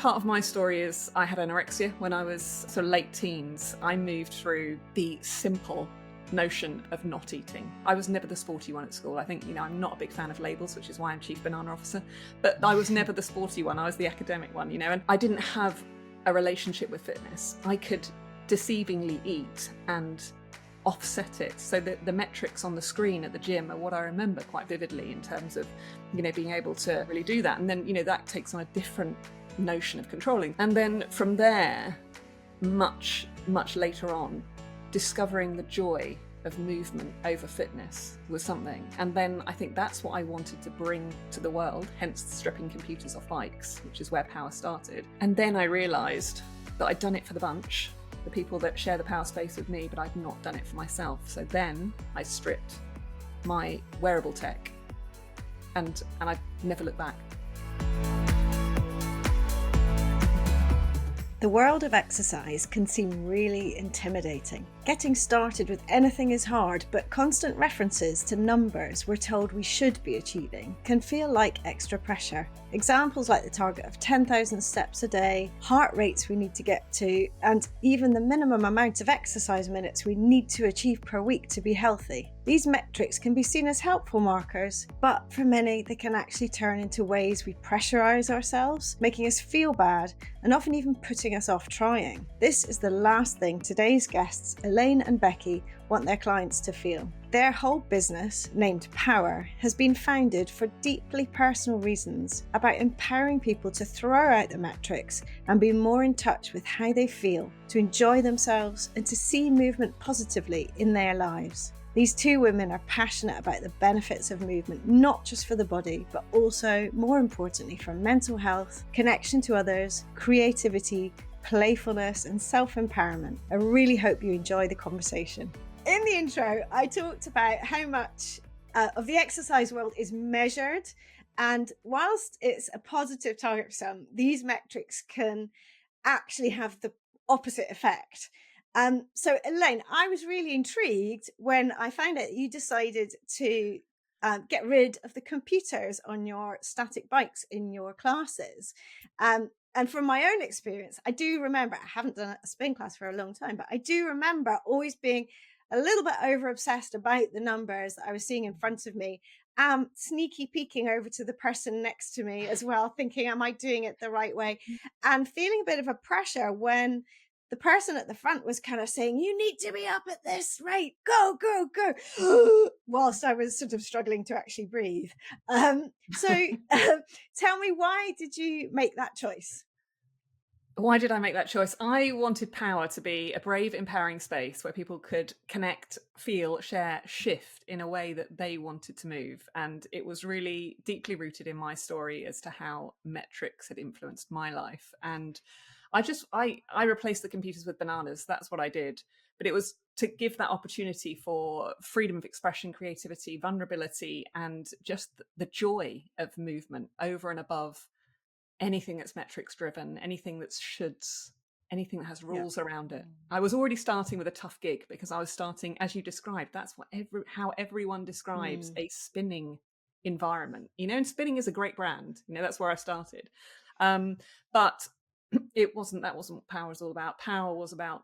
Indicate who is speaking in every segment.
Speaker 1: part of my story is I had anorexia when I was sort of late teens. I moved through the simple notion of not eating. I was never the sporty one at school. I think, I'm not a big fan of labels, which is why I'm Chief Banana Officer, but I was never the sporty one. I was the academic one, and I didn't have a relationship with fitness. I could deceivingly eat and offset it. So the metrics on the screen at the gym are what I remember quite vividly in terms of, being able to really do that. And then, that takes on a different notion of controlling. And then from there, much, much later on, discovering the joy of movement over fitness was something. And then I think that's what I wanted to bring to the world, hence stripping computers off bikes, which is where power started. And then I realised that I'd done it for the bunch, the people that share the power space with me, but I'd not done it for myself. So then I stripped my wearable tech and I never looked back.
Speaker 2: The world of exercise can seem really intimidating. Getting started with anything is hard, but constant references to numbers we're told we should be achieving can feel like extra pressure. Examples like the target of 10,000 steps a day, heart rates we need to get to, and even the minimum amount of exercise minutes we need to achieve per week to be healthy. These metrics can be seen as helpful markers, but for many they can actually turn into ways we pressurize ourselves, making us feel bad and often even putting us off trying. This is the last thing today's guests, Elaine and Becky, want their clients to feel. Their whole business, named Power, has been founded for deeply personal reasons about empowering people to throw out the metrics and be more in touch with how they feel, to enjoy themselves and to see movement positively in their lives. These two women are passionate about the benefits of movement, not just for the body, but also, more importantly, for mental health, connection to others, creativity, playfulness, and self-empowerment. I really hope you enjoy the conversation. In the intro, I talked about how much of the exercise world is measured, and whilst it's a positive target for some, these metrics can actually have the opposite effect. So Elaine, I was really intrigued when I found out that you decided to get rid of the computers on your static bikes in your classes. And from my own experience, I do remember, I haven't done a spin class for a long time, but I do remember always being a little bit over obsessed about the numbers that I was seeing in front of me. Sneaky peeking over to the person next to me as well, thinking, am I doing it the right way? And feeling a bit of a pressure when the person at the front was kind of saying, you need to be up at this rate, go, go, go, whilst I was sort of struggling to actually breathe. So tell me, why did you make that choice?
Speaker 1: Why did I make that choice? I wanted Power to be a brave, empowering space where people could connect, feel, share, shift in a way that they wanted to move. And it was really deeply rooted in my story as to how metrics had influenced my life. And I replaced the computers with bananas. That's what I did. But it was to give that opportunity for freedom of expression, creativity, vulnerability, and just the joy of movement over and above anything that's metrics driven, anything that shoulds, anything that has rules around it. I was already starting with a tough gig because I was starting, as you described, that's what how everyone describes a spinning environment, and spinning is a great brand, that's where I started. But that wasn't what Power was all about. Power was about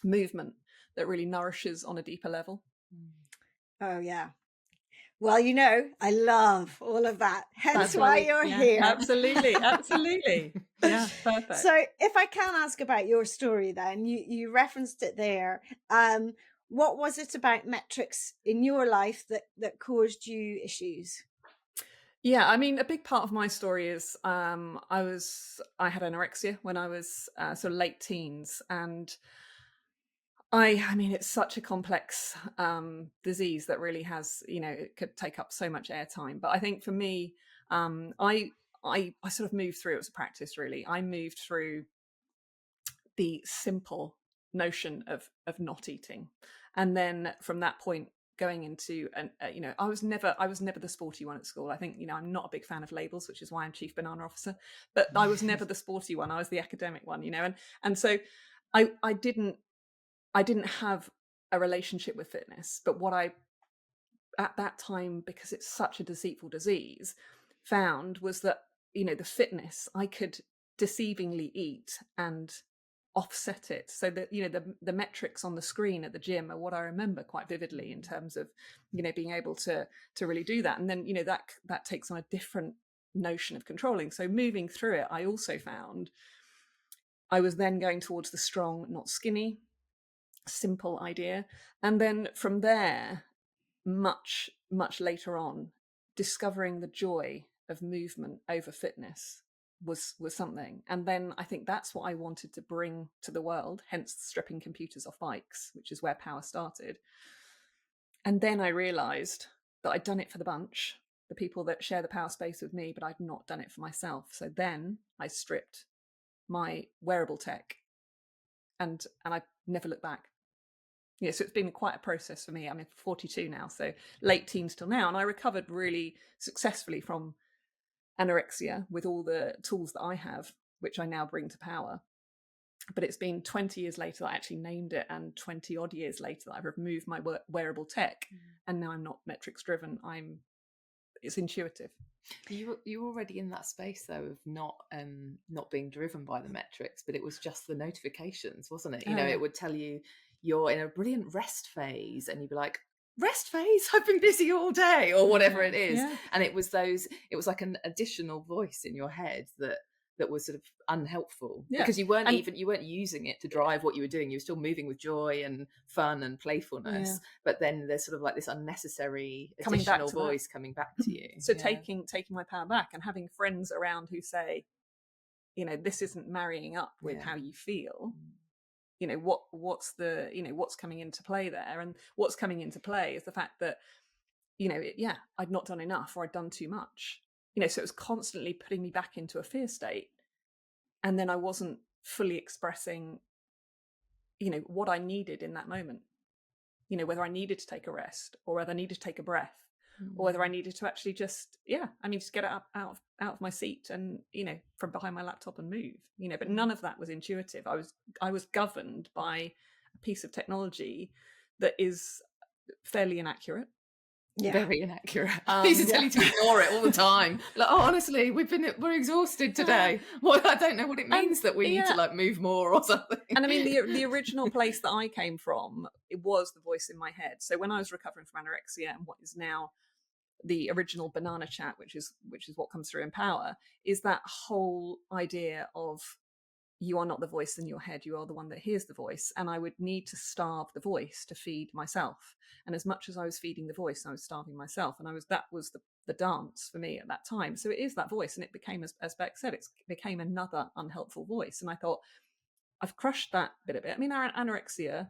Speaker 1: movement that really nourishes on a deeper level.
Speaker 2: Oh yeah. Well, I love all of that. Hence why you're here.
Speaker 1: Absolutely. Yeah, perfect.
Speaker 2: So if I can ask about your story then, you referenced it there. What was it about metrics in your life that caused you issues?
Speaker 1: Yeah, I mean, a big part of my story is I had anorexia when I was sort of late teens, and I mean, it's such a complex disease that really has, it could take up so much airtime. But I think for me, I sort of moved through. It was a practice, really. I moved through the simple notion of not eating, and then from that point, going into I was never the sporty one at school. I think, I'm not a big fan of labels, which is why I'm Chief Banana Officer. But I was never the sporty one. I was the academic one, and so I didn't have a relationship with fitness, but what I, at that time, because it's such a deceitful disease, found was that, the fitness, I could deceivingly eat and offset it, so that, you know, the metrics on the screen at the gym are what I remember quite vividly in terms of, you know, being able to really do that. And then, you know, that takes on a different notion of controlling. So moving through it, I also found I was then going towards the strong, not skinny, simple idea. And then from there, much later on, discovering the joy of movement over fitness was something. And then I think that's what I wanted to bring to the world, hence stripping computers off bikes, which is where power started. And then I realized that I'd done it for the bunch, the people that share the power space with me, but I'd not done it for myself. So then I stripped my wearable tech, and I never looked back. Yeah, so it's been quite a process for me. I'm 42 now, so late teens till now, and I recovered really successfully from anorexia with all the tools that I have, which I now bring to power. But it's been 20 years later that I actually named it, and 20 odd years later that I've removed my wearable tech, and now I'm not metrics driven. It's intuitive.
Speaker 3: You were already in that space though of not being driven by the metrics, but it was just the notifications, wasn't it? You know, it would tell you you're in a brilliant rest phase, and you'd be like, rest phase, I've been busy all day, or whatever it is. And it was like an additional voice in your head that was sort of unhelpful, because you weren't using it to drive what you were doing. You were still moving with joy and fun and playfulness, but then there's sort of like this unnecessary additional voice coming back to you.
Speaker 1: So taking my power back, and having friends around who say, you know, this isn't marrying up with how you feel. You know, what's the, you know, what's coming into play there? And what's coming into play is the fact that, you know, I'd not done enough, or I'd done too much. You know, so it was constantly putting me back into a fear state. And then I wasn't fully expressing, you know, what I needed in that moment. You know, whether I needed to take a rest, or whether I needed to take a breath, or whether I needed to actually just get up out of my seat and, you know, from behind my laptop and move, you know. But none of that was intuitive. I was governed by a piece of technology that is fairly inaccurate.
Speaker 3: Very inaccurate. I used to tell you to ignore it all the time. Like, oh, honestly, we're exhausted today. Well, I don't know what it means that we need to like move more or something.
Speaker 1: And I mean, the original place that I came from, it was the voice in my head. So when I was recovering from anorexia, and what is now the original banana chat, which is what comes through in power, is that whole idea of, you are not the voice in your head, you are the one that hears the voice. And I would need to starve the voice to feed myself. And as much as I was feeding the voice, I was starving myself. And that was the dance for me at that time. So it is that voice. And it became, as Beck said, it became another unhelpful voice. And I thought, I've crushed that bit of it. I mean, our anorexia,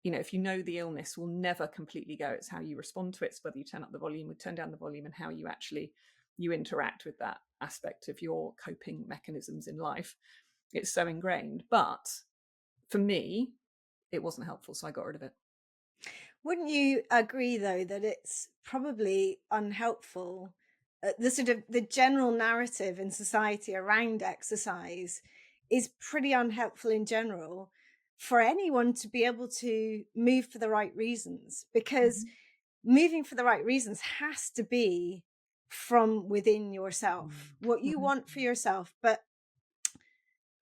Speaker 1: you know, if you know the illness, will never completely go. It's how you respond to it. It's whether you turn up the volume or turn down the volume, and how you interact with that aspect of your coping mechanisms in life. It's so ingrained. But for me, it wasn't helpful, so I got rid of it.
Speaker 2: Wouldn't you agree, though, that it's probably unhelpful? The general narrative in society around exercise is pretty unhelpful in general for anyone to be able to move for the right reasons, because moving for the right reasons has to be from within yourself, what you want for yourself, but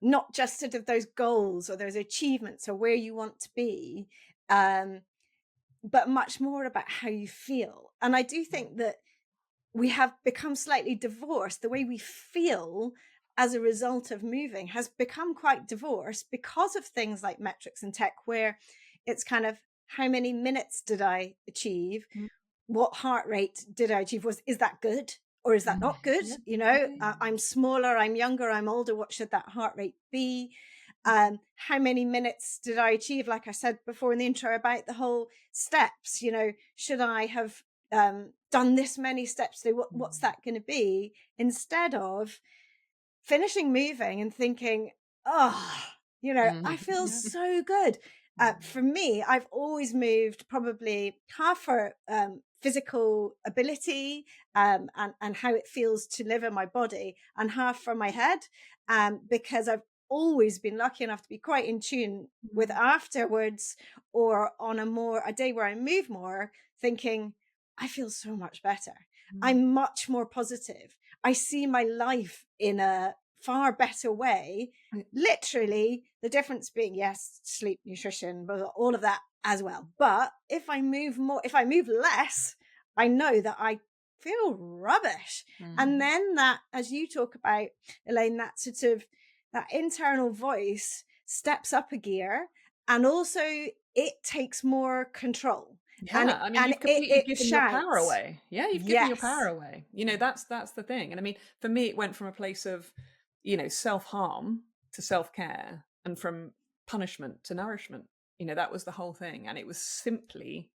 Speaker 2: not just sort of those goals or those achievements or where you want to be, but much more about how you feel. And I do think that we have become slightly divorced. The way we feel as a result of moving has become quite divorced because of things like metrics and tech, where it's kind of, how many minutes did I achieve? What heart rate did I achieve? Is that good? Or is that not good? You know, I'm smaller, I'm younger, I'm older. What should that heart rate be? How many minutes did I achieve? Like I said before in the intro about the whole steps, you know, should I have done this many steps today? What's that going to be? Instead of finishing moving and thinking, oh, you know, I feel so good. For me, I've always moved probably half for physical ability and how it feels to live in my body, and half for my head, because I've always been lucky enough to be quite in tune with afterwards, or on a day where I move more, thinking, I feel so much better. I'm much more positive. I see my life in a far better way. Literally, the difference being, yes, sleep, nutrition, but all of that as well. But if I move less, I know that I feel rubbish. And then that, as you talk about, Elaine, that sort of that internal voice steps up a gear, and also it takes more control.
Speaker 1: Yeah,
Speaker 2: And
Speaker 1: I mean,
Speaker 2: and
Speaker 1: you've completely given your
Speaker 2: shouts.
Speaker 1: power away. Yeah, you've given your
Speaker 2: Yes.
Speaker 1: power away. You know, that's the thing. And I mean, for me, it went from a place of, you know, self-harm to self-care, and from punishment to nourishment. You know, that was the whole thing. And it was simply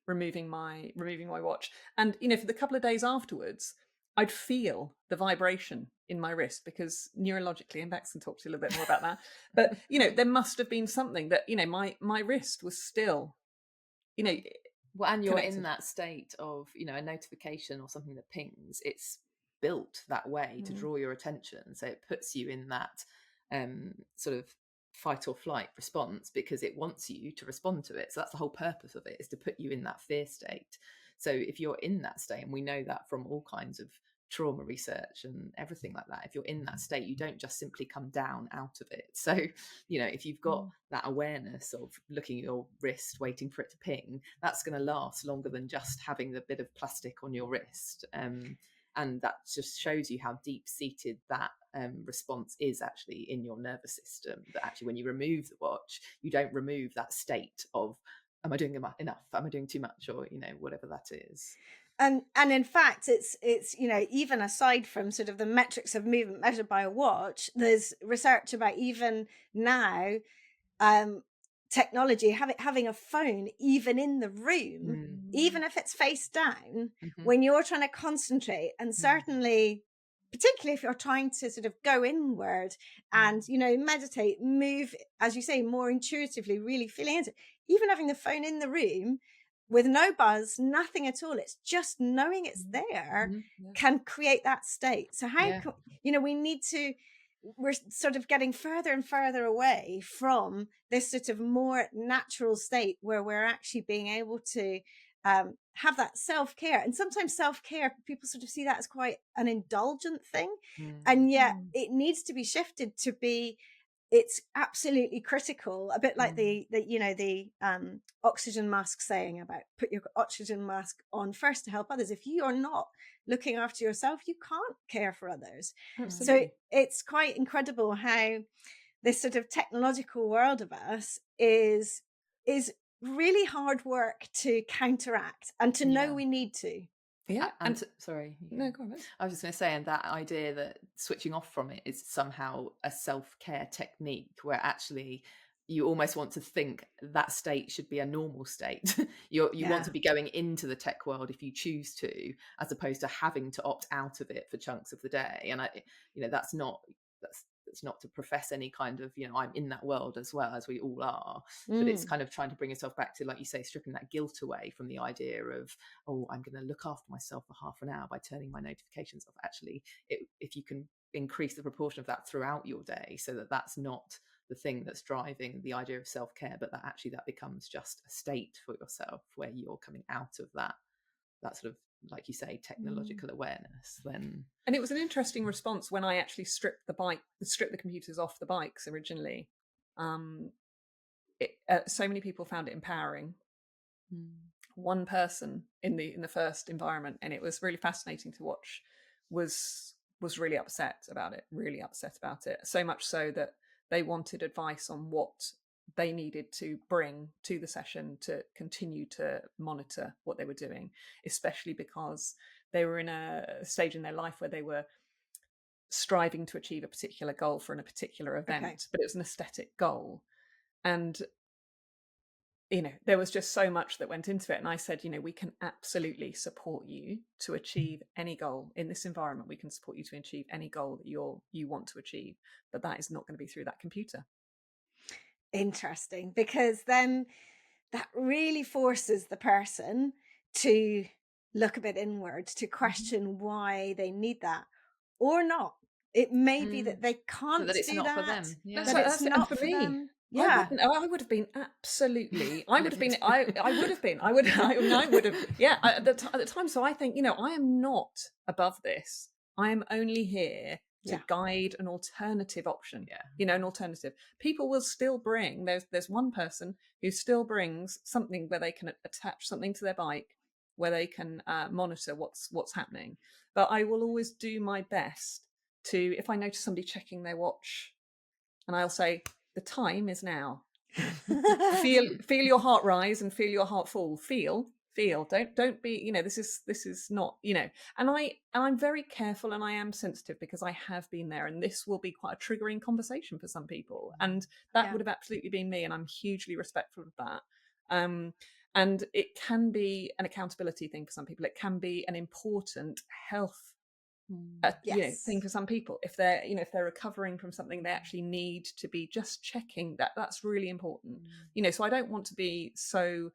Speaker 1: removing my watch. And, you know, for the couple of days afterwards, I'd feel the vibration in my wrist, because neurologically, and Bex can talk to you a little bit more about that. But, you know, there must have been something that, you know, my wrist was still, you know,
Speaker 3: well, and you're
Speaker 1: connected.
Speaker 3: in that state of, you know, a notification or something that pings, it's built that way to draw your attention. So it puts you in that sort of fight or flight response, because it wants you to respond to it. So that's the whole purpose of it, is to put you in that fear state. So if you're in that state, and we know that from all kinds of trauma research and everything like that, if you're in that state, you don't just simply come down out of it. So, you know, if you've got that awareness of looking at your wrist, waiting for it to ping, that's going to last longer than just having the bit of plastic on your wrist. And that just shows you how deep seated that response is actually in your nervous system, that actually when you remove the watch, you don't remove that state of, am I doing enough? Am I doing too much? Or, you know, whatever that is.
Speaker 2: And in fact, it's you know, even aside from sort of the metrics of movement measured by a watch, there's research about even now technology, having a phone even in the room, even if it's face down, when you're trying to concentrate, and certainly particularly if you're trying to sort of go inward and, you know, meditate, move, as you say, more intuitively, really feeling into it, even having the phone in the room with no buzz, nothing at all, it's just knowing it's there, can create that state. So how you know, we're sort of getting further and further away from this sort of more natural state where we're actually being able to have that self-care. And sometimes self-care, people sort of see that as quite an indulgent thing, and yet it needs to be shifted to be, it's absolutely critical, a bit like the you know, the oxygen mask saying about put your oxygen mask on first to help others. If you are not looking after yourself, you can't care for others.
Speaker 1: Absolutely.
Speaker 2: So it's quite incredible how this sort of technological world of us is really hard work to counteract, and to know we need to.
Speaker 1: Yeah.
Speaker 3: And sorry.
Speaker 1: No, go on.
Speaker 3: I was just going to say, and that idea that switching off from it is somehow a self-care technique, where actually you almost want to think that state should be a normal state. You want to be going into the tech world if you choose to, as opposed to having to opt out of it for chunks of the day. And that's not to profess any kind of, you know, I'm in that world as well, as we all are, but it's kind of trying to bring yourself back to, like you say, stripping that guilt away from the idea of, oh, I'm going to look after myself for half an hour by turning my notifications off. Actually, if you can increase the proportion of that throughout your day, so that that's not the thing that's driving the idea of self-care, but that actually that becomes just a state for yourself where you're coming out of that sort of, like you say, technological awareness. Then,
Speaker 1: and it was an interesting response when I actually stripped the computers off the bikes originally. So many people found it empowering. One person in the first environment, and it was really fascinating to watch, was really upset about it. So much so that they wanted advice on what they needed to bring to the session to continue to monitor what they were doing, especially because they were in a stage in their life where they were striving to achieve a particular goal for a particular event, but it was an aesthetic goal. And, you know, there was just so much that went into it. And I said, you know, we can absolutely support you to achieve any goal in this environment. We can support you to achieve any goal that you want to achieve, but that is not going to be through that computer.
Speaker 2: Interesting, because then that really forces the person to look a bit inward, to question why they need that or not. It may be that they can't
Speaker 3: that it's
Speaker 2: do
Speaker 3: not
Speaker 2: that,
Speaker 3: for them.
Speaker 2: that it's not for
Speaker 1: me.
Speaker 2: them. Yeah,
Speaker 1: I would have been absolutely. I would have been. Yeah, at the time. So I think, you know, I am not above this. I am only here to guide an alternative option.
Speaker 3: Yeah.
Speaker 1: You know, an alternative. People will still bring, there's one person who still brings something where they can attach something to their bike, where they can monitor what's happening. But I will always do my best to, if I notice somebody checking their watch, and I'll say, the time is now. feel your heart rise and feel your heart fall. Feel. Don't be, you know, this is not, you know, and I'm very careful and I am sensitive because I have been there, and this will be quite a triggering conversation for some people, and that would have absolutely been me, and I'm hugely respectful of that. And it can be an accountability thing for some people. It can be an important health you know, thing for some people. If they're, you know, if they're recovering from something, they actually need to be just checking that. That's really important. You know, so I don't want to be so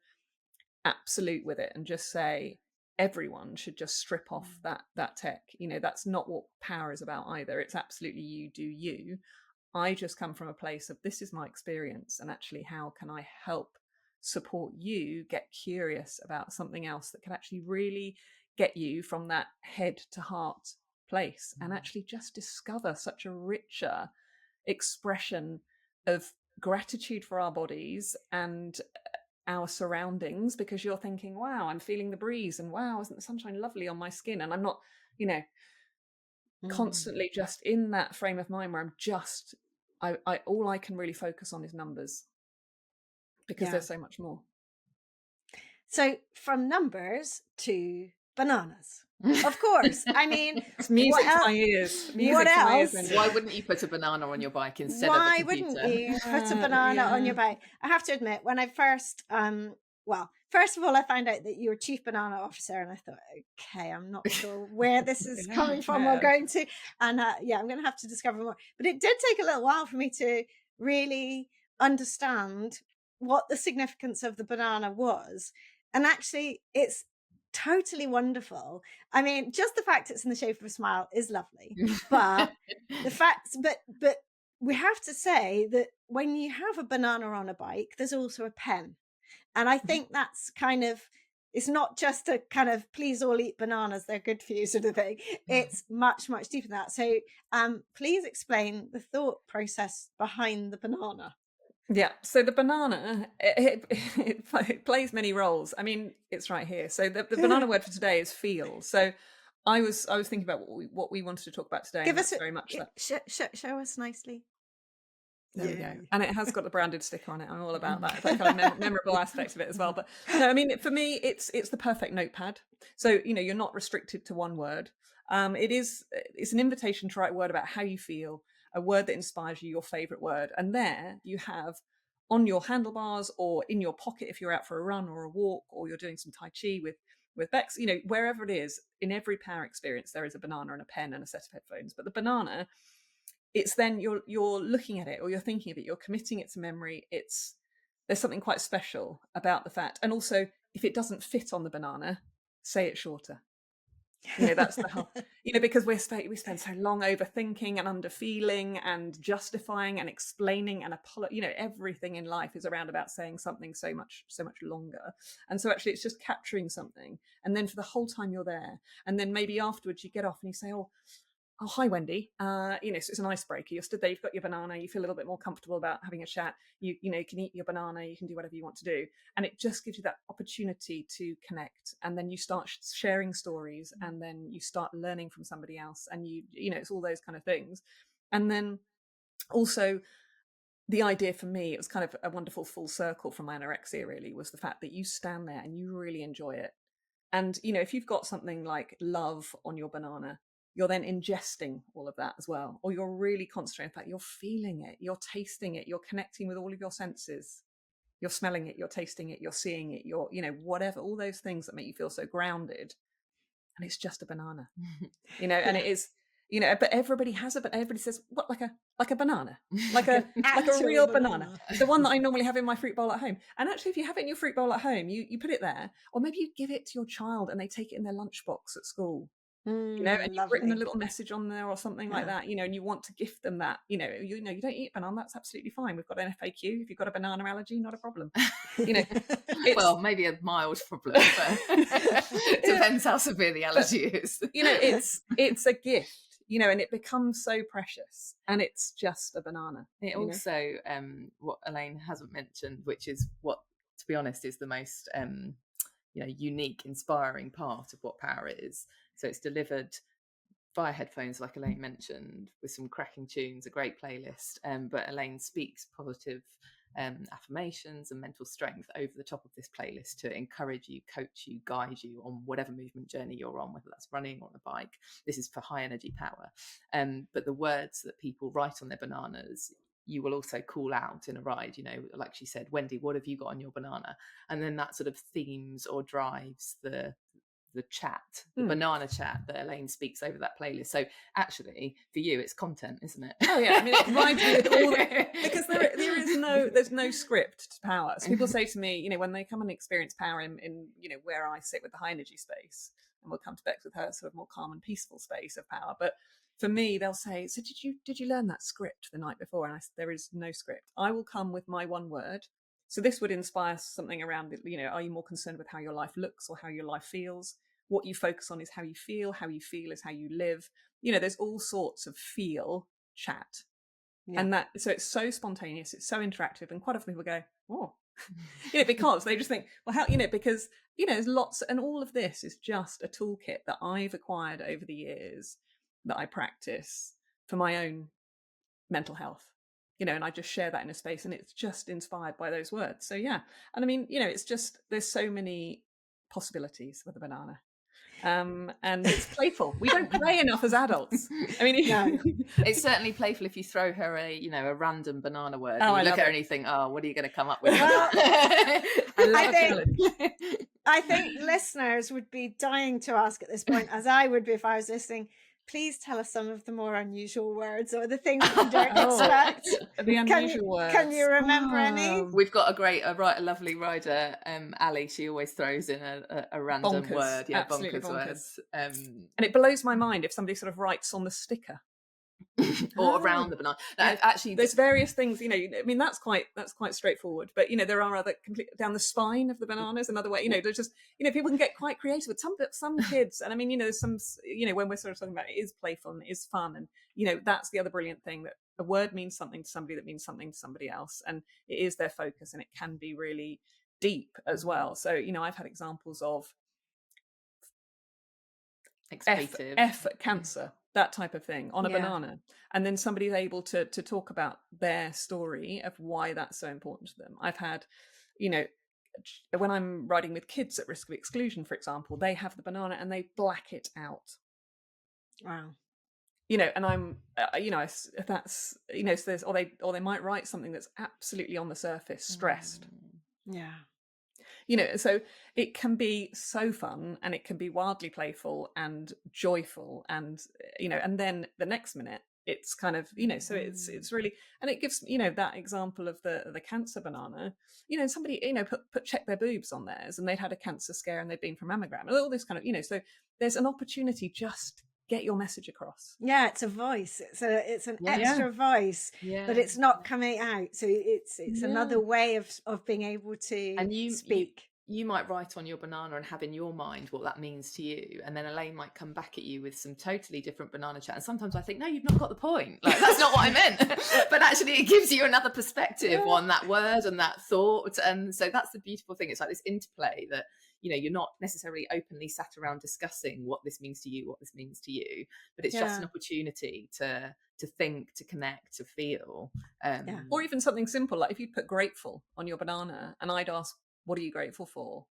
Speaker 1: absolute with it and just say everyone should just strip off that tech. You know, that's not what power is about either. It's absolutely you do you. I just come from a place of, this is my experience, and actually how can I help support you get curious about something else that can actually really get you from that head to heart place, and actually just discover such a richer expression of gratitude for our bodies and our surroundings, because you're thinking, wow, I'm feeling the breeze, and wow, isn't the sunshine lovely on my skin? And I'm not, you know, constantly just in that frame of mind where I'm just, I all I can really focus on is numbers, because there's so much more.
Speaker 2: So from numbers to bananas, of course. I mean,
Speaker 1: it's music to my ears.
Speaker 2: What else?
Speaker 3: Why wouldn't you put a banana on your bike instead of a computer?
Speaker 2: Why wouldn't you put a banana on your bike? I have to admit, when I first, well, first of all, I found out that you were chief banana officer, and I thought, okay, I'm not sure where this is coming from or going to, and I'm going to have to discover more. But it did take a little while for me to really understand what the significance of the banana was, and actually, it's totally wonderful. I mean, just the fact it's in the shape of a smile is lovely, but the fact, but we have to say that when you have a banana on a bike, there's also a pen, and I think that's kind of, it's not just a kind of please all eat bananas, they're good for you sort of thing. It's much, much deeper than that. So please explain the thought process behind the banana.
Speaker 1: Yeah, so the banana, it plays many roles. I mean, it's right here. So the banana word for today is feel. So I was thinking about what we wanted to talk about today.
Speaker 2: Give us
Speaker 1: very much that.
Speaker 2: Show us nicely.
Speaker 1: There we go. And it has got the branded sticker on it. I'm all about that. That kind of memorable aspect of it as well. But no, I mean, for me, it's the perfect notepad. So, you know, you're not restricted to one word. It's an invitation to write a word about how you feel, a word that inspires you, your favorite word. And there you have on your handlebars or in your pocket if you're out for a run or a walk, or you're doing some Tai Chi with Bex, you know, wherever it is, in every power experience, there is a banana and a pen and a set of headphones. But the banana, it's then you're looking at it, or you're thinking of it, you're committing it to memory. There's something quite special about the fact. And also, if it doesn't fit on the banana, say it shorter. You know, that's the whole, you know, because we spend so long overthinking and underfeeling and justifying and explaining and you know, everything in life is around about saying something so much longer. And so actually it's just capturing something, and then for the whole time you're there, and then maybe afterwards you get off and you say, oh hi Wendy, you know, so it's an icebreaker. You're stood there, you've got your banana, you feel a little bit more comfortable about having a chat, you know, you can eat your banana, you can do whatever you want to do, and it just gives you that opportunity to connect. And then you start sharing stories, and then you start learning from somebody else, and you know, it's all those kind of things. And then also the idea for me, it was kind of a wonderful full circle from my anorexia really, was the fact that you stand there and you really enjoy it. And you know, if you've got something like love on your banana, you're then ingesting all of that as well, or you're really concentrating on that, you're feeling it, you're tasting it, you're connecting with all of your senses, you're smelling it, you're tasting it, you're seeing it, you're, you know, whatever, all those things that make you feel so grounded. And it's just a banana, you know. And it is, you know, but everybody says, what, like a banana, like a real banana, the one that I normally have in my fruit bowl at home. And actually, if you have it in your fruit bowl at home, you put it there, or maybe you give it to your child and they take it in their lunchbox at school. You know, and you've written a little message on there or something like that, you know, and you want to gift them that, you know, you don't eat banana, that's absolutely fine. We've got an FAQ. If you've got a banana allergy, not a problem. You know,
Speaker 3: well, maybe a mild problem, but depends how severe the allergy is.
Speaker 1: You know, it's a gift. you know, and it becomes so precious, and it's just a banana.
Speaker 3: It also, what Elaine hasn't mentioned, which is what, to be honest, is the most unique, inspiring part of what power is. So it's delivered via headphones, like Elaine mentioned, with some cracking tunes, a great playlist. But Elaine speaks positive affirmations and mental strength over the top of this playlist to encourage you, coach you, guide you on whatever movement journey you're on, whether that's running or on a bike. This is for high energy power. But the words that people write on their bananas, you will also call out in a ride, you know, like she said, Wendy, what have you got on your banana? And then that sort of themes or drives the chat, the banana chat that Elaine speaks over that playlist. So actually, for you, it's content, isn't it?
Speaker 1: Oh yeah, I mean, it rides with all because there's no script to power. So people say to me, you know, when they come and experience power in you know, where I sit with the high energy space, and we'll come to Bex with her sort of more calm and peaceful space of power. But for me, they'll say, so did you learn that script the night before? And I said, there is no script. I will come with my one word. So this would inspire something around, you know, are you more concerned with how your life looks or how your life feels? What you focus on is how you feel is how you live. You know, there's all sorts of feel chat. Yeah. And that, so it's so spontaneous, it's so interactive, and quite often people go, oh, you know, because they just think, well, how, you know, because, you know, there's lots, and all of this is just a toolkit that I've acquired over the years that I practice for my own mental health, you know, and I just share that in a space, and it's just inspired by those words. So yeah, and I mean, you know, it's just, there's so many possibilities with a banana. And it's playful. We don't play enough as adults. I mean,
Speaker 3: no. It's certainly playful if you throw her a random banana word. And you look at her and you think, oh, what are you going to come up with?
Speaker 2: I think listeners would be dying to ask at this point, as I would be if I was listening. Please tell us some of the more unusual words or the things that you don't expect.
Speaker 1: The unusual words.
Speaker 2: Can you remember any?
Speaker 3: We've got a lovely rider, Ali. She always throws in a random word. Yeah, bonkers words. And
Speaker 1: it blows my mind if somebody sort of writes on the sticker.
Speaker 3: Or around the banana. No, actually,
Speaker 1: there's various things, you know, I mean, that's quite straightforward, but you know, there are other down the spine of the bananas, another way, you know, there's just, you know, people can get quite creative with some kids. And I mean, you know, there's some, you know, when we're sort of talking about it is playful and it is fun, and you know, that's the other brilliant thing, that a word means something to somebody that means something to somebody else, and it is their focus, and it can be really deep as well. So, you know, I've had examples of F cancer, that type of thing on a banana, and then somebody's able to talk about their story of why that's so important to them. I've had, you know, when I'm riding with kids at risk of exclusion, for example, they have the banana and they black it out.
Speaker 2: Wow.
Speaker 1: You know, and I'm, you know, that's, you know, so there's, or they might write something that's absolutely on the surface stressed.
Speaker 2: Yeah.
Speaker 1: You know, so it can be so fun, and it can be wildly playful and joyful, and you know, and then the next minute it's kind of, you know, so it's really, and it gives, you know, that example of the cancer banana, you know, somebody, you know, put check their boobs on theirs, and they'd had a cancer scare and they'd been from mammogram and all this kind of, you know, so there's an opportunity just get your message across.
Speaker 2: Yeah, it's a voice. It's an extra voice, but it's not coming out. So it's another way of being able to speak.
Speaker 3: You might write on your banana and have in your mind what that means to you, and then Elaine might come back at you with some totally different banana chat. And sometimes I think, no, you've not got the point. Like, that's not what I meant. But actually, it gives you another perspective on that word and that thought. And so that's the beautiful thing. It's like this interplay that, you know, you're not necessarily openly sat around discussing what this means to you, what this means to you, but it's just an opportunity to think, to connect, to feel.
Speaker 1: Or even something simple, like if you put grateful on your banana and I'd ask, what are you grateful for?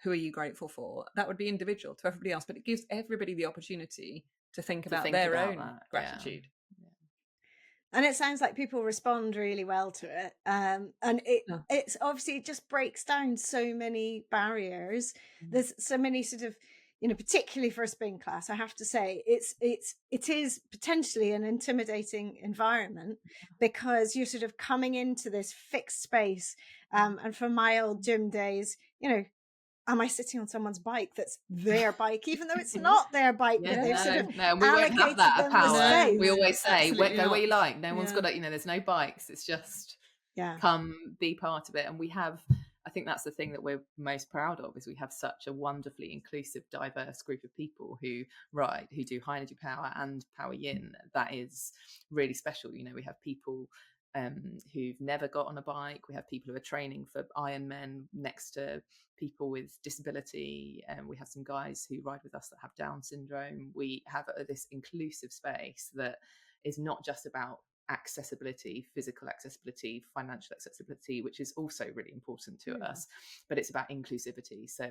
Speaker 1: Who are you grateful for? That would be individual to everybody else, but it gives everybody the opportunity to think about their own gratitude.
Speaker 2: Yeah. And it sounds like people respond really well to it. And it's obviously, it just breaks down so many barriers. There's so many sort of, you know, particularly for a spin class, I have to say, it is potentially an intimidating environment because you're sort of coming into this fixed space. And from my old gym days, you know, am I sitting on someone's bike that's their bike, even though it's not their bike, but they've sort of
Speaker 3: we won't have that power. We always say, go where you like. No one's got to, you know, there's no bikes. It's just come be part of it. And we have I think that's the thing that we're most proud of, is we have such a wonderfully inclusive, diverse group of people who do high energy power and power yin. That is really special. You know, we have people who've never got on a bike. We have people who are training for Ironmen next to people with disability, and we have some guys who ride with us that have Down syndrome. We have this inclusive space that is not just about accessibility, physical accessibility, financial accessibility, which is also really important to us, but it's about inclusivity. So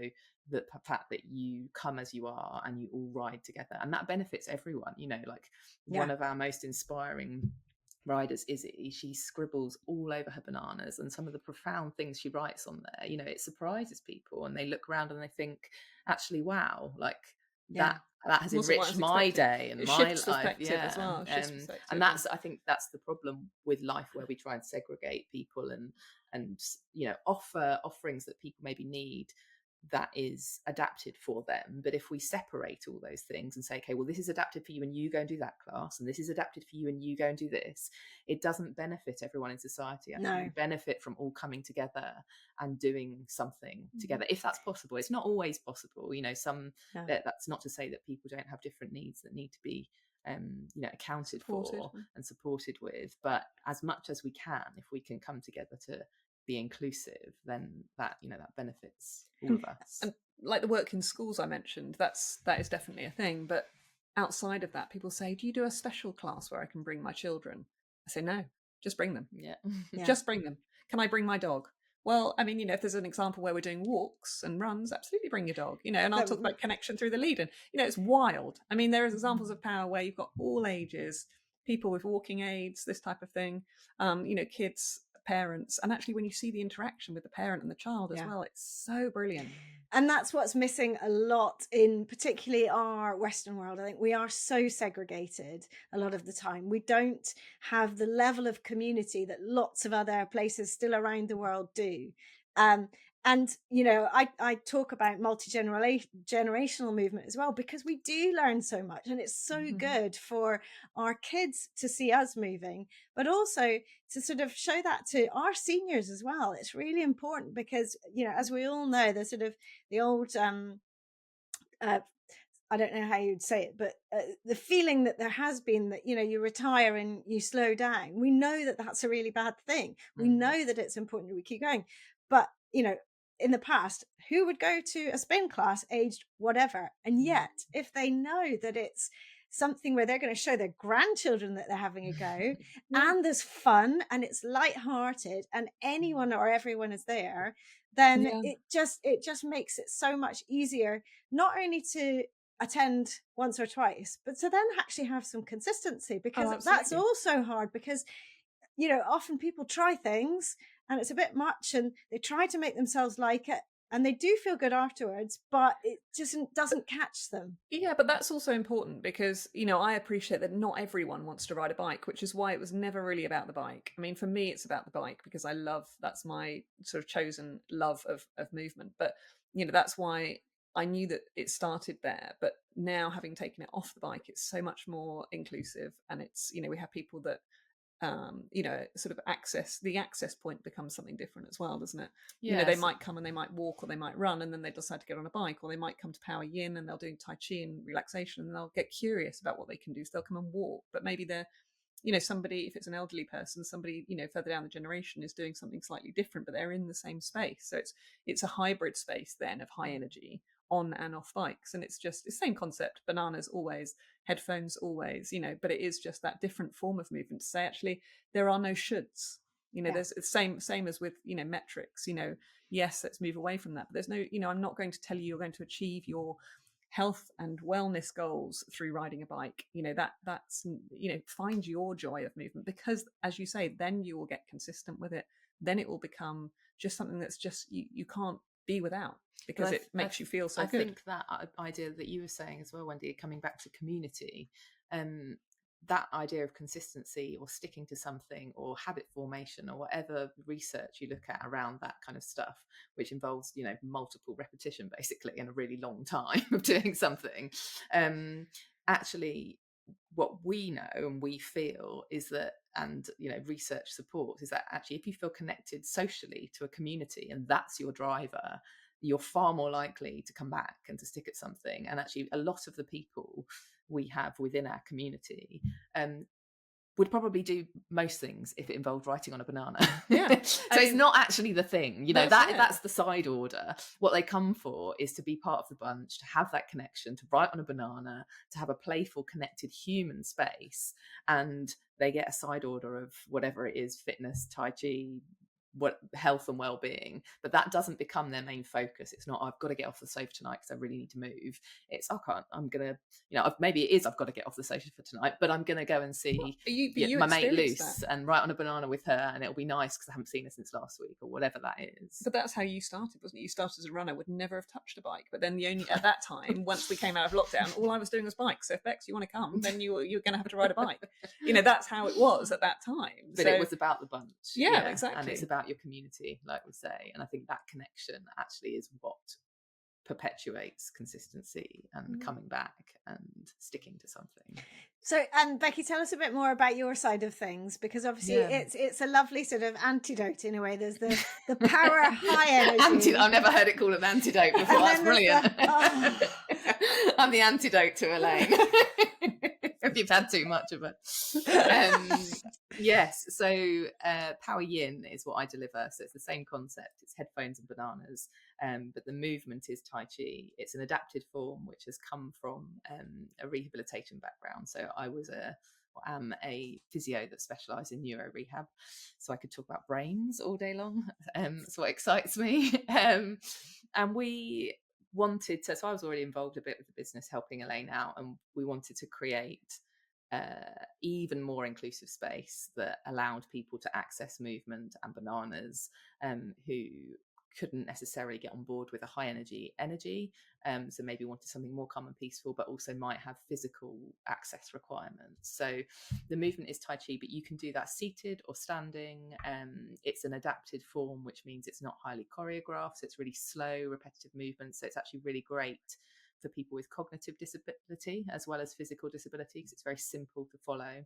Speaker 3: the fact that you come as you are and you all ride together, and that benefits everyone. You know, like one of our most inspiring riders, Izzy, she scribbles all over her bananas, and some of the profound things she writes on there, you know, it surprises people, and they look around and they think, actually, wow, like that has enriched my day and
Speaker 1: it
Speaker 3: my
Speaker 1: shifts
Speaker 3: life.
Speaker 1: perspective as well.
Speaker 3: And that's, I think that's the problem with life, where we try and segregate people and you know, offer offerings that people maybe need that is adapted for them. But if we separate all those things and say, okay, well, this is adapted for you and you go and do that class, and this is adapted for you and you go and do this, it doesn't benefit everyone in society. Actually, we benefit from all coming together and doing something together, if that's possible. It's not always possible, you know. That's not to say that people don't have different needs that need to be you know, accounted for and supported with, but as much as we can, if we can come together to be inclusive, then that, you know, that benefits all of us.
Speaker 1: And like the work in schools I mentioned, that is definitely a thing. But outside of that, people say, do you do a special class where I can bring my children? I say, no, just bring them. Just bring them. Can I bring my dog? Well, I mean, you know, if there's an example where we're doing walks and runs, absolutely bring your dog, you know. And I'll talk about connection through the lead, and you know, it's wild. I mean, there are examples of power where you've got all ages, people with walking aids, this type of thing, you know, kids, parents, and actually when you see the interaction with the parent and the child as well, it's so brilliant.
Speaker 2: And that's what's missing a lot in particularly our Western world. I think we are so segregated a lot of the time. We don't have the level of community that lots of other places still around the world do. And, you know, I talk about multi-generational movement as well, because we do learn so much, and it's so good for our kids to see us moving, but also to sort of show that to our seniors as well. It's really important because, you know, as we all know, the sort of the old I don't know how you'd say it, but the feeling that there has been that, you know, you retire and you slow down. We know that that's a really bad thing. We know that it's important that we keep going. But, you know, in the past, who would go to a spin class aged whatever? And yet, if they know that it's something where they're going to show their grandchildren that they're having a go and there's fun and it's lighthearted and anyone or everyone is there, then it just makes it so much easier, not only to attend once or twice, but to then actually have some consistency, because that's also hard, because, you know, often people try things and it's a bit much and they try to make themselves like it, and they do feel good afterwards, but it just doesn't catch them.
Speaker 1: Yeah, but that's also important because, you know, I appreciate that not everyone wants to ride a bike, which is why it was never really about the bike. I mean, for me, it's about the bike because that's my sort of chosen love of movement. But, you know, that's why I knew that it started there. But now, having taken it off the bike, it's so much more inclusive. And it's, you know, we have people that, you know, sort of the access point becomes something different as well, doesn't it? You know, they might come and they might walk or they might run and then they decide to get on a bike, or they might come to Power Yin and they'll do Tai Chi and relaxation and they'll get curious about what they can do. So they'll come and walk, but maybe they're, you know, somebody, if it's an elderly person, somebody, you know, further down the generation is doing something slightly different, but they're in the same space. So it's a hybrid space then of high energy on and off bikes. And it's just the same concept, bananas always, headphones always, you know, but it is just that different form of movement to say, actually, there are no shoulds. You know, there's the same as with, you know, metrics, you know, yes, let's move away from that. But there's no, you know, I'm not going to tell you you're going to achieve your health and wellness goals through riding a bike. You know, that's, you know, find your joy of movement, because as you say, then you will get consistent with it. Then it will become just something that's just, you can't be without, because it makes you feel so good.
Speaker 3: I think that idea that you were saying as well, Wendy, coming back to community, that idea of consistency or sticking to something or habit formation or whatever research you look at around that kind of stuff, which involves, you know, multiple repetition basically in a really long time of doing something, actually what we know and we feel is that and research supports, is that actually if you feel connected socially to a community and that's your driver, you're far more likely to come back and to stick at something. And actually a lot of the people we have within our community would probably do most things if it involved writing on a banana.
Speaker 1: Yeah.
Speaker 3: So it's not actually the thing, that's the side order. What they come for is to be part of the bunch, to have that connection, to write on a banana, to have a playful, connected human space. And they get a side order of whatever it is, fitness, Tai Chi, what health and well-being, but that doesn't become their main focus. It's not, I've got to get off the sofa tonight because I really need to move. It's, I'm gonna, maybe it is, I've got to get off the sofa for tonight, but I'm gonna go and see my mate Luce and write on a banana with her, and it'll be nice because I haven't seen her since last week, or whatever that is.
Speaker 1: But that's how you started, wasn't it? You started as a runner, would never have touched a bike, but then at that time, once we came out of lockdown, all I was doing was bikes. So if Bex, you want to come, then you're going to have to ride a bike. That's how it was at that time.
Speaker 3: But it was about the bunch.
Speaker 1: Yeah, exactly.
Speaker 3: And it's about your community, like we say. And I think that connection actually is what perpetuates consistency and coming back and sticking to something.
Speaker 2: So, and Becky, tell us a bit more about your side of things, because obviously it's a lovely sort of antidote in a way. There's the power high energy.
Speaker 3: I've never heard it called an antidote before. That's brilliant. I'm the antidote to Elaine. If you've had too much of it. Yes, so Power Yin is what I deliver. So it's the same concept. It's headphones and bananas, but the movement is Tai Chi. It's an adapted form which has come from a rehabilitation background. So I am a physio that specialised in neuro rehab, so I could talk about brains all day long. That's what excites me. And we wanted to, so I was already involved a bit with the business, helping Elaine out, and we wanted to create even more inclusive space that allowed people to access movement and bananas who couldn't necessarily get on board with a high energy, so maybe wanted something more calm and peaceful, but also might have physical access requirements. So the movement is Tai Chi, but you can do that seated or standing. It's an adapted form, which means it's not highly choreographed, so it's really slow, repetitive movement. So it's actually really great for people with cognitive disability as well as physical disability, because it's very simple to follow.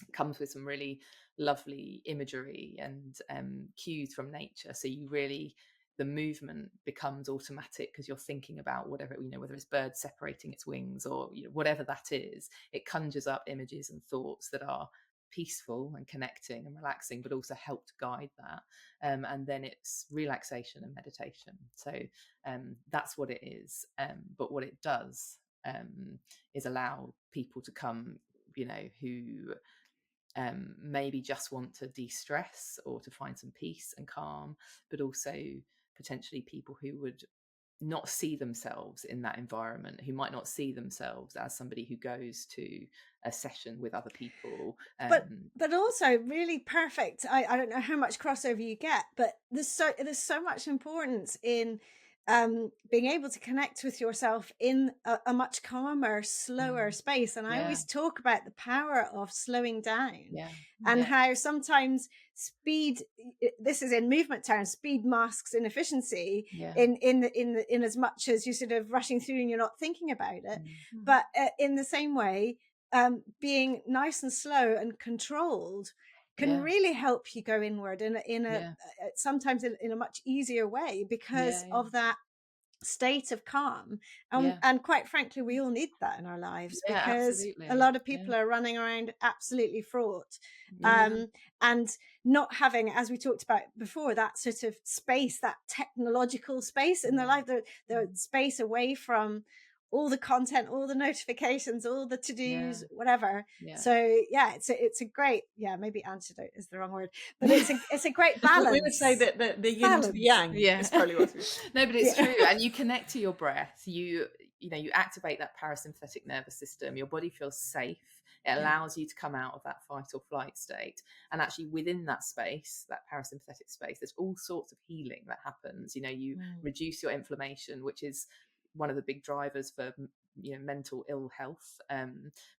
Speaker 3: It comes with some really lovely imagery and cues from nature, so the movement becomes automatic because you're thinking about whatever, whether it's birds separating its wings or whatever that is. It conjures up images and thoughts that are peaceful and connecting and relaxing, but also help to guide that. And then it's relaxation and meditation. So that's what it is. But what it does is allow people to come, who maybe just want to de-stress or to find some peace and calm, but also potentially people who would not see themselves in that environment, who might not see themselves as somebody who goes to a session with other people.
Speaker 2: But also really perfect. I don't know how much crossover you get, but there's so much importance in being able to connect with yourself in a much calmer, slower space. And I always talk about the power of slowing down and how sometimes speed, this is in movement terms, speed masks inefficiency in as much as you're sort of rushing through and you're not thinking about it. But in the same way, being nice and slow and controlled can really help you go inward in a sometimes in a much easier way because of that state of calm. And quite frankly, we all need that in our lives because a lot of people are running around absolutely fraught and not having, as we talked about before, that sort of space, that technological space in their life, the space away from all the content, all the notifications, all the to-dos, whatever. So it's a great, maybe antidote is the wrong word, but it's a great balance.
Speaker 1: We would say that the yin to the yang is probably what it is.
Speaker 3: No, but it's true. And you connect to your breath. You activate that parasympathetic nervous system. Your body feels safe. It allows you to come out of that fight or flight state. And actually within that space, that parasympathetic space, there's all sorts of healing that happens. You reduce your inflammation, which is one of the big drivers for mental ill health,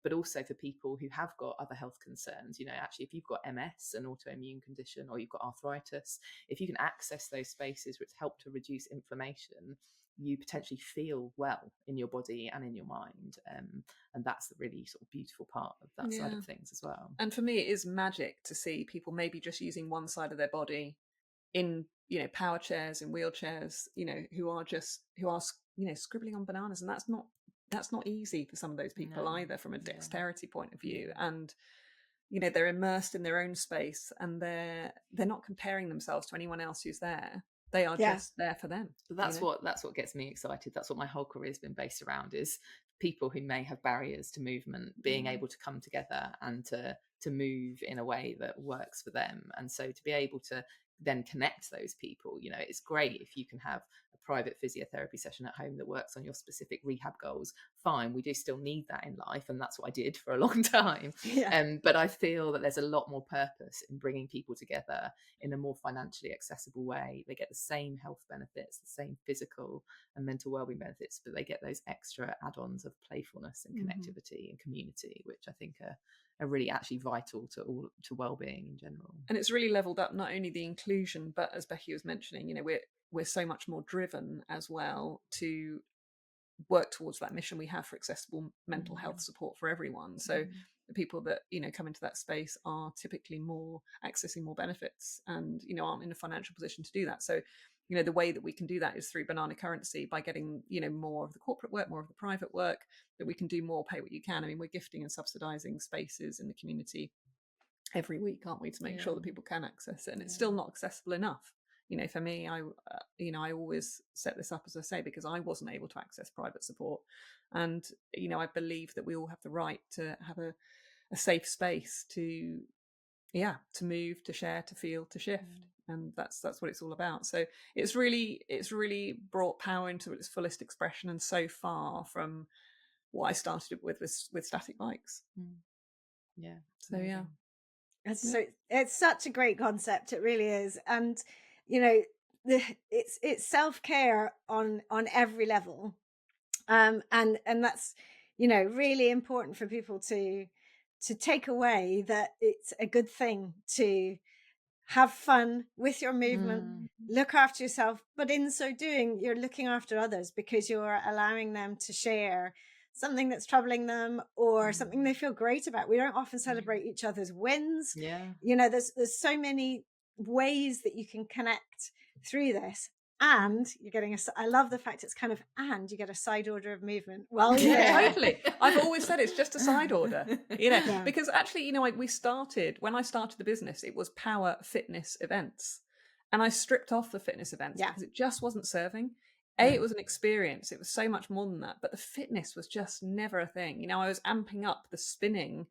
Speaker 3: but also for people who have got other health concerns. Actually, if you've got MS, an autoimmune condition, or you've got arthritis, if you can access those spaces which help to reduce inflammation, you potentially feel well in your body and in your mind. And that's the really sort of beautiful part of that side of things as well.
Speaker 1: And for me, it is magic to see people maybe just using one side of their body in, you know, power chairs and wheelchairs, you know, who are you know, scribbling on bananas, and that's not easy for some of those people either, from a dexterity point of view. And you know, they're immersed in their own space, and they're not comparing themselves to anyone else who's there. They are just there for them.
Speaker 3: But that's what gets me excited. That's what my whole career has been based around, is people who may have barriers to movement being able to come together and to move in a way that works for them. And so to be able to then connect those people, you know, it's great if you can have a private physiotherapy session at home that works on your specific rehab goals. Fine, we do still need that in life, and that's what I did for a long time. But I feel that there's a lot more purpose in bringing people together in a more financially accessible way. They get the same health benefits, the same physical and mental wellbeing benefits, but they get those extra add-ons of playfulness and connectivity and community, which I think are really actually vital to well-being in general.
Speaker 1: And it's really leveled up not only the inclusion, but as Becky was mentioning, you know, we're so much more driven as well to work towards that mission we have for accessible mental health support for everyone. So the people that, you know, come into that space are typically more accessing more benefits, and, you know, aren't in a financial position to do that. So, you know, the way that we can do that is through Banana Currency, by getting, you know, more of the corporate work, more of the private work, that we can do more pay what you can. I mean, we're gifting and subsidizing spaces in the community every week, aren't we, to make sure that people can access it. And it's still not accessible enough. You know, for me, I always set this up, as I say, because I wasn't able to access private support. And, you know, I believe that we all have the right to have a safe space to move, to share, to feel, to shift. And that's what it's all about. So it's really brought power into its fullest expression, and so far from what I started with static bikes. So
Speaker 2: it's such a great concept. It really is. And you know, it's self-care on every level, and that's, you know, really important for people to take away, that it's a good thing to have fun with your movement, look after yourself, but in so doing, you're looking after others, because you're allowing them to share something that's troubling them, or something they feel great about. We don't often celebrate each other's wins. You know, there's so many ways that you can connect through this. And you're getting I love the fact it's kind of, and you get a side order of movement. Well,
Speaker 1: totally. I've always said it's just a side order, you know, because actually, you know, when I started the business, it was power fitness events, and I stripped off the fitness events because it just wasn't serving. It was an experience. It was so much more than that, but the fitness was just never a thing. You know, I was amping up the spinning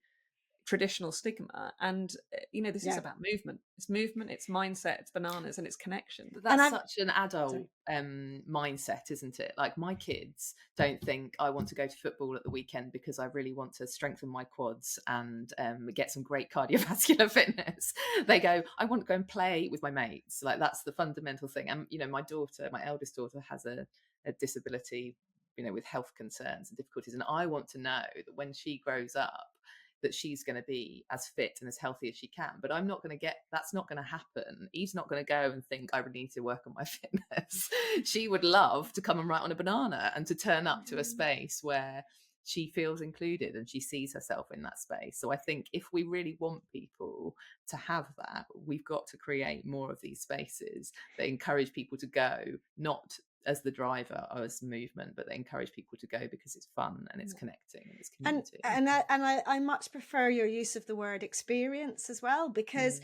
Speaker 1: traditional stigma, and you know, this is about movement. It's movement, it's mindset, it's bananas, and it's connection.
Speaker 3: But that's such an adult mindset, isn't it? Like, my kids don't think I want to go to football at the weekend because I really want to strengthen my quads and get some great cardiovascular fitness. They go, I want to go and play with my mates. Like, that's the fundamental thing. And you know, my eldest daughter has a disability, you know, with health concerns and difficulties, and I want to know that when she grows up, that she's going to be as fit and as healthy as she can. But I'm not going to that's not going to happen. Eve's not going to go and think, I would need to work on my fitness. She would love to come and write on a banana, and to turn up to a space where she feels included and she sees herself in that space. So I think if we really want people to have that, we've got to create more of these spaces that encourage people to go, not as the driver or as movement, but they encourage people to go because it's fun and it's connecting and it's community.
Speaker 2: And I much prefer your use of the word experience as well, because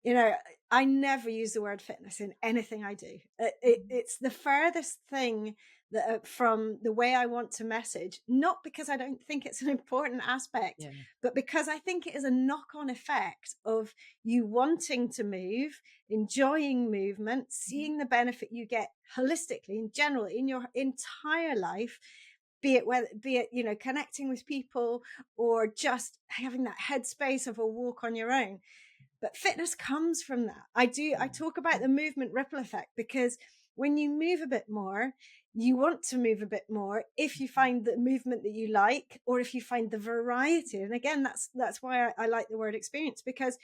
Speaker 2: you know, I never use the word fitness in anything I do. It's the furthest thing that from the way I want to message, not because I don't think it's an important aspect, but because I think it is a knock-on effect of you wanting to move, enjoying movement, seeing the benefit you get holistically in general in your entire life, be it you know, connecting with people, or just having that headspace of a walk on your own. But fitness comes from that. I talk about the movement ripple effect, because when you move a bit more, you want to move a bit more if you find the movement that you like, or if you find the variety. And again, that's why I like the word experience, because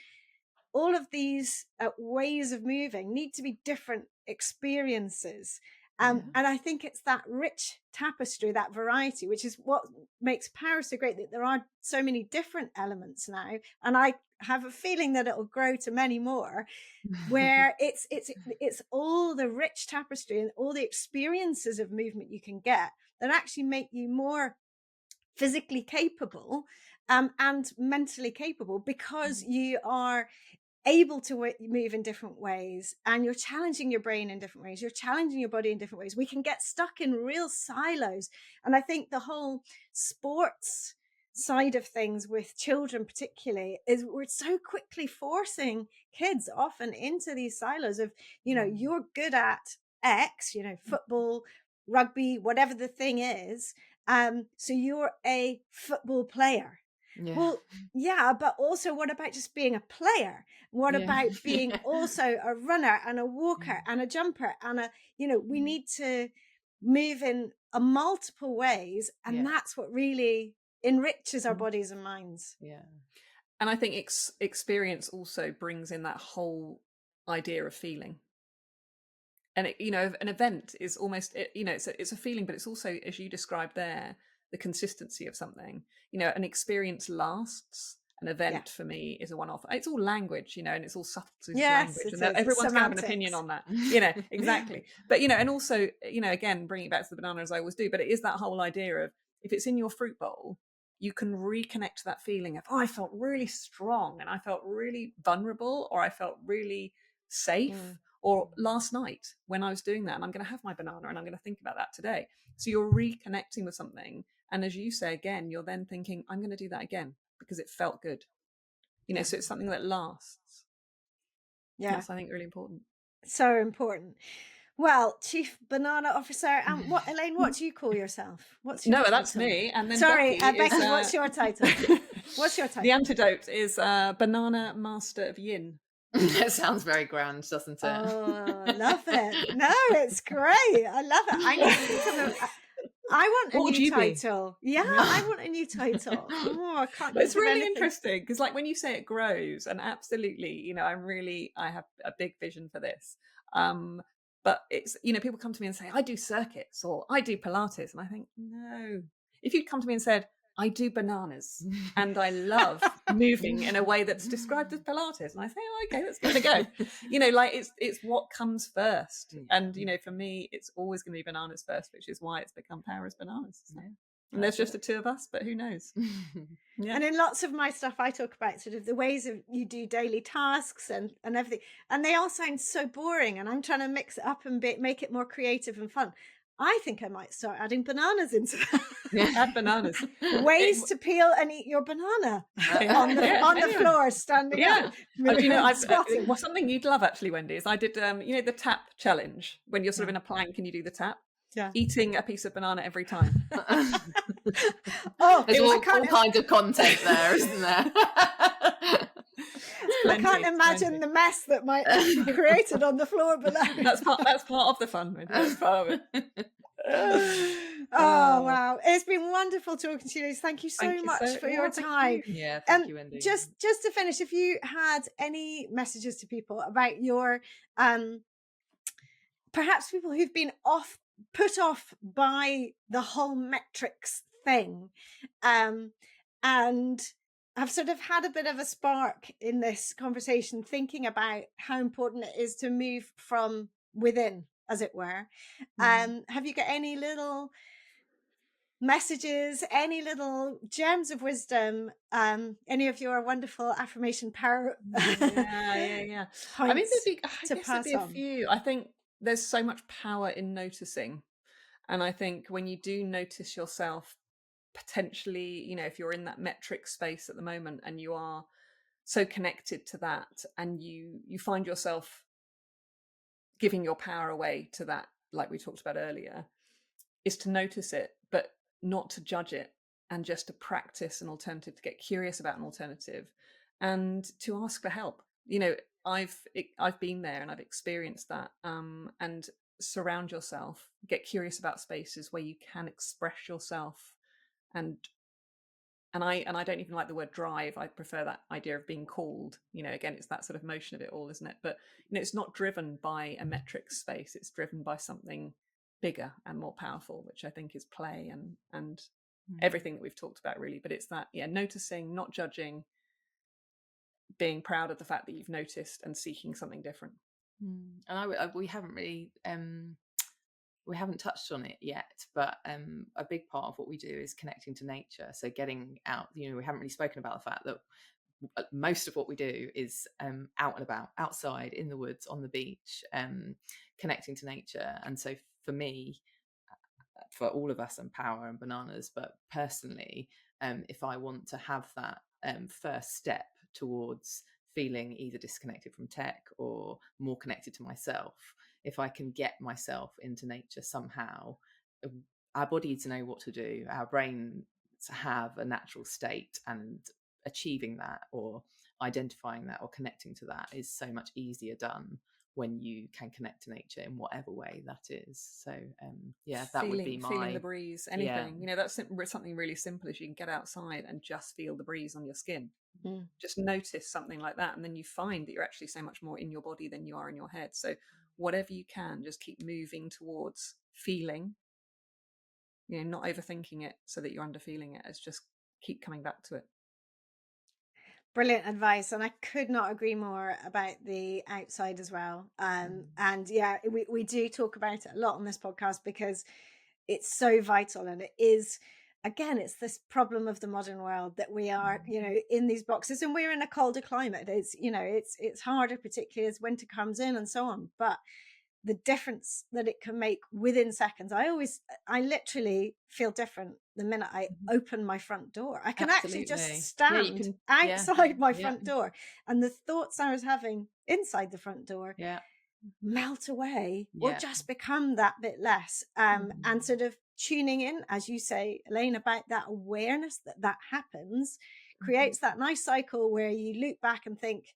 Speaker 2: all of these ways of moving need to be different experiences. And I think it's that rich tapestry, that variety, which is what makes Paris so great, that there are so many different elements now. And I have a feeling that it'll grow to many more, where it's all the rich tapestry and all the experiences of movement you can get that actually make you more physically capable and mentally capable, because you are able to move in different ways, and you're challenging your brain in different ways, you're challenging your body in different ways. We can get stuck in real silos, and I think the whole sports side of things with children particularly is we're so quickly forcing kids often into these silos of, you know, you're good at X, you know, football, rugby, whatever the thing is, so you're a football player. Well, yeah, but also what about just being a player? What about being also a runner and a walker and a jumper and a, you know, we need to move in a multiple ways, and that's what really enriches our bodies and minds.
Speaker 3: Yeah.
Speaker 1: And I think experience also brings in that whole idea of feeling. And it, you know, an event is almost, you know, it's a feeling, but it's also, as you described there, the consistency of something. You know, an experience lasts. An event for me is a one-off. It's all language, you know, and it's all subtleties of language, and everyone's gonna have an opinion on that, you know. Exactly. But, you know, and also, you know, again, bringing it back to the banana as I always do, but it is that whole idea of, if it's in your fruit bowl, you can reconnect to that feeling of, oh, I felt really strong and I felt really vulnerable, or I felt really safe, or last night when I was doing that, and I'm going to have my banana and I'm going to think about that today. So you're reconnecting with something, and as you say, again, you're then thinking, I'm going to do that again because it felt good, you know. So it's something that lasts. That's, I think, really important.
Speaker 2: So important. Well, Chief Banana Officer, what, Elaine, what do you call yourself? What's your title?
Speaker 1: That's me. And then
Speaker 2: sorry,
Speaker 1: Becky,
Speaker 2: what's your title? What's your title?
Speaker 1: The antidote is Banana Master of Yin.
Speaker 3: That sounds very grand, doesn't it?
Speaker 2: Oh, I love it. No, it's great. I love it. I need to think of I want a new title. Yeah, I want a new title. Oh, I can't.
Speaker 1: It's really interesting because, like, when you say it grows, and absolutely, you know, I have a big vision for this. But it's, you know, people come to me and say, I do circuits or I do Pilates, and I think, no. If you'd come to me and said, I do bananas and I love moving in a way that's described as Pilates, and I say, oh, okay, let's give it a go. You know, like, it's what comes first. And, you know, for me, it's always going to be bananas first, which is why it's become Paris Bananas. So. And there's just the two of us, but who knows?
Speaker 2: And in lots of my stuff, I talk about sort of the ways of you do daily tasks and everything. And they all sound so boring. And I'm trying to mix it up and make it more creative and fun. I think I might start adding bananas into that.
Speaker 1: Add bananas.
Speaker 2: Ways to peel and eat your banana on the floor, standing up.
Speaker 1: You know, something you'd love, actually, Wendy, is I did, you know, the tap challenge, when you're sort of in a plank and you do the tap. Yeah. Eating a piece of banana every time.
Speaker 3: There's all kinds of content there, isn't there?
Speaker 2: I can't imagine the mess that might be created on the floor below.
Speaker 1: That's part of the fun. That's part of it.
Speaker 2: Oh, wow. It's been wonderful talking to you. Thank you so much for your time.
Speaker 3: Yeah, thank you, Wendy.
Speaker 2: Just to finish, if you had any messages to people about your perhaps people who've been put off by the whole metrics thing, and I've sort of had a bit of a spark in this conversation, thinking about how important it is to move from within, as it were. Have you got any little messages, any little gems of wisdom, any of your wonderful affirmation power?
Speaker 1: Yeah. I mean, there'd be a few. I think there's so much power in noticing. And I think when you do notice yourself, potentially, you know, if you're in that metric space at the moment and you are so connected to that, and you find yourself giving your power away to that, like we talked about earlier, is to notice it, but not to judge it, and just to practice an alternative, to get curious about an alternative, and to ask for help. You know, I've been there and I've experienced that, and surround yourself, get curious about spaces where you can express yourself. And I don't even like the word drive. I prefer that idea of being called. You know, again, it's that sort of motion of it all, isn't it? But, you know, it's not driven by a metric space. It's driven by something bigger and more powerful, which I think is play and everything that we've talked about, really. But it's that, noticing, not judging, being proud of the fact that you've noticed and seeking something different.
Speaker 3: And we haven't really we haven't touched on it yet, but a big part of what we do is connecting to nature. So getting out, we haven't really spoken about the fact that most of what we do is out and about, outside, in the woods, on the beach, connecting to nature. And so for me, for all of us, and Power and Bananas, but personally, if I want to have that first step towards feeling either disconnected from tech or more connected to myself, if I can get myself into nature somehow, our bodies know what to do, our brains have a natural state, and achieving that or identifying that or connecting to that is so much easier done when you can connect to nature in whatever way that is. So that would be my
Speaker 1: feeling the breeze, anything. That's something really simple, is you can get outside and just feel the breeze on your skin. Just notice something like that, and then you find that you're actually so much more in your body than you are in your head. So whatever you can, just keep moving towards feeling, not overthinking it so that you're under feeling it. It's just keep coming back to it.
Speaker 2: Brilliant advice, and I could not agree more about the outside as well. And we do talk about it a lot on this podcast because it's so vital, and it is, again, it's this problem of the modern world that we are, in these boxes, and we're in a colder climate. It's, it's harder, particularly as winter comes in and so on. But the difference that it can make within seconds, I literally feel different the minute I open my front door. I can actually just stand outside my front door, and the thoughts I was having inside the front door melt away or just become that bit less. And sort of tuning in, as you say, Elaine, about that awareness that happens creates that nice cycle where you loop back and think,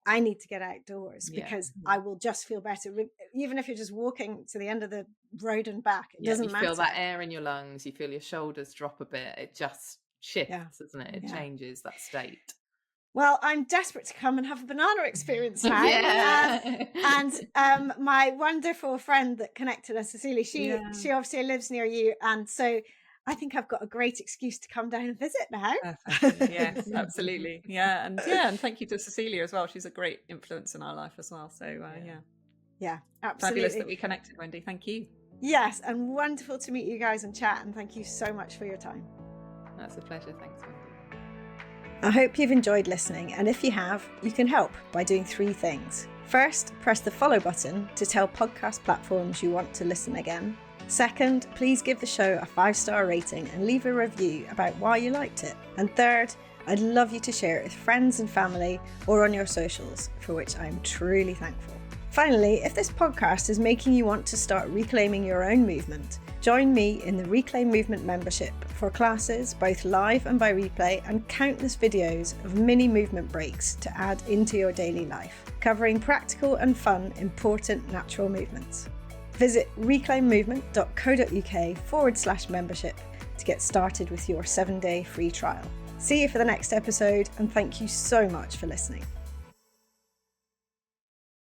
Speaker 2: I need to get outdoors because I will just feel better. Even if you're just walking to the end of the road and back, it doesn't matter.
Speaker 3: You feel that air in your lungs, you feel your shoulders drop a bit. It just shifts, doesn't it? It changes that state.
Speaker 2: Well, I'm desperate to come and have a banana experience now. And my wonderful friend that connected us, Cecilia, she obviously lives near you. And so I think I've got a great excuse to come down and visit now.
Speaker 1: Yes, absolutely. And thank you to Cecilia as well. She's a great influence in our life as well. So
Speaker 2: absolutely.
Speaker 1: Fabulous that we connected, Wendy. Thank you.
Speaker 2: Yes, and wonderful to meet you guys and chat, and thank you so much for your time.
Speaker 3: That's a pleasure. Thanks, Wendy.
Speaker 2: I hope you've enjoyed listening, and if you have, you can help by doing 3 things. First, press the follow button to tell podcast platforms you want to listen again. Second, please give the show a 5-star rating and leave a review about why you liked it. And third, I'd love you to share it with friends and family or on your socials, for which I'm truly thankful. Finally, if this podcast is making you want to start reclaiming your own movement, join me in the Reclaim Movement membership for classes, both live and by replay, and countless videos of mini movement breaks to add into your daily life, covering practical and fun, important natural movements. Visit reclaimmovement.co.uk/membership to get started with your 7-day free trial. See you for the next episode, and thank you so much for listening.